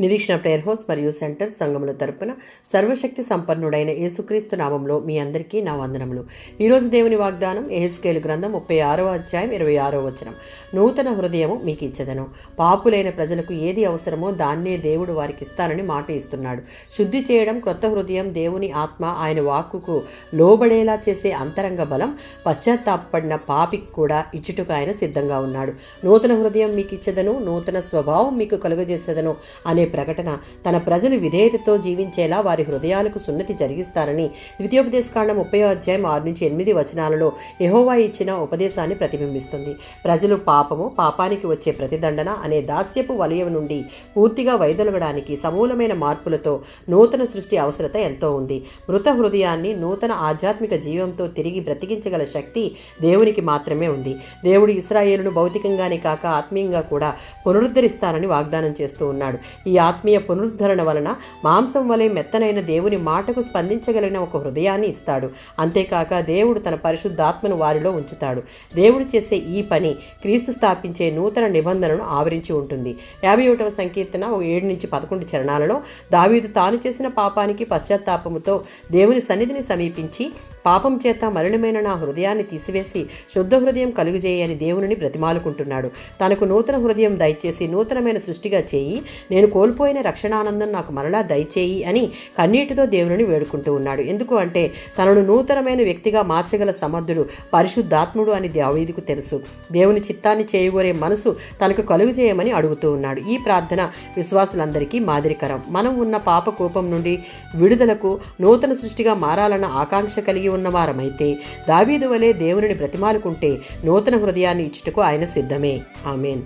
నిరీక్షణ prayer house మరియు centre సంఘముల తరపున సర్వశక్తి సంపన్నుడైన యేసుక్రీస్తు నామంలో మీ అందరికీ నా వందనములు. ఈరోజు దేవుని వాగ్దానం యెహెజ్కేలు గ్రంథం 36వ అధ్యాయం 26వ వచనం. నూతన హృదయము మీకు ఇచ్చెదను. పాపులైన ప్రజలకు ఏది అవసరమో దాన్నే దేవుడు వారికి ఇస్తానని మాట ఇస్తున్నాడు. శుద్ధి చేయడం, క్రొత్త హృదయం, దేవుని ఆత్మ ఆయన వాక్కుకు లోబడేలా చేసే అంతరంగ బలం పశ్చాత్తాపడిన పాపికి కూడా ఇచ్చుటకు ఆయన సిద్ధంగా ఉన్నాడు. నూతన హృదయం మీకు ఇచ్చెదను, నూతన స్వభావం మీకు కలుగజేసేదను అనే ప్రకటన తన ప్రజలు విధేయతతో జీవించేలా వారి హృదయాలకు సున్నతి జరిగిస్తారని ద్వితీయోపదేశకాండం 30వ అధ్యాయం 6-8 వచనాలలో యెహోవా ఇచ్చిన ఉపదేశాన్ని ప్రతిబింబిస్తుంది. ప్రజలు పాపానికి వచ్చే ప్రతిదండన అనే దాస్యపు వలయం నుండి పూర్తిగా వైదొలగడానికి సమూలమైన మార్పులతో నూతన సృష్టి అవసరత ఎంతో ఉంది. మృత హృదయాన్ని నూతన ఆధ్యాత్మిక జీవంతో తిరిగి బ్రతికించగల శక్తి దేవునికి మాత్రమే ఉంది. దేవుడు ఇశ్రాయేలును భౌతికంగానే కాక ఆత్మీయంగా కూడా పునరుద్ధరిస్తానని వాగ్దానం చేస్తూ ఉన్నాడు. ఈ ఆత్మీయ పునరుద్ధరణ వలన మాంసం వలె మెత్తనైన దేవుని మాటకు స్పందించగలిగిన ఒక హృదయాన్ని ఇస్తాడు. అంతేకాక దేవుడు తన పరిశుద్ధాత్మను వారిలో ఉంచుతాడు. దేవుడు చేసే ఈ పని క్రీస్తు స్థాపించే నూతన నిబంధనను ఆవరించి ఉంటుంది. 51వ సంకీర్తన 7-11 చరణాలలో దావీదు తాను చేసిన పాపానికి పశ్చాత్తాపముతో దేవుని సన్నిధిని సమీపించి, పాపం చేత మలినమైన నా హృదయాన్ని తీసివేసి శుద్ధ హృదయం కలుగుజేయని దేవుని బ్రతిమాలుకుంటున్నాడు. తనకు నూతన హృదయం దయచేసి నూతనమైన సృష్టిగా చేయి, నేను కోల్పోయిన రక్షణానందం నాకు మరలా దయచేయి అని కన్నీటితో దేవుని వేడుకుంటూ ఉన్నాడు. ఎందుకు అంటే తనను నూతనమైన వ్యక్తిగా మార్చగల సమర్థుడు పరిశుద్ధాత్ముడు అని దావీదుకు తెలుసు. దేవుని చిత్తాన్ని చేయగోరే మనసు తనకు కలుగుజేయమని అడుగుతూ ఉన్నాడు. ఈ ప్రార్థన విశ్వాసులందరికీ మాదిరికరం. మనం ఉన్న పాప కోపం నుండి విడుదలకు నూతన సృష్టిగా మారాలన్న ఆకాంక్ష కలిగి ఉన్నవారమైతే దావీదు వలె దేవుని బ్రతిమాలుకుంటే నూతన హృదయాన్ని ఇచ్చుటకు ఆయన సిద్ధమే. ఆమేన్.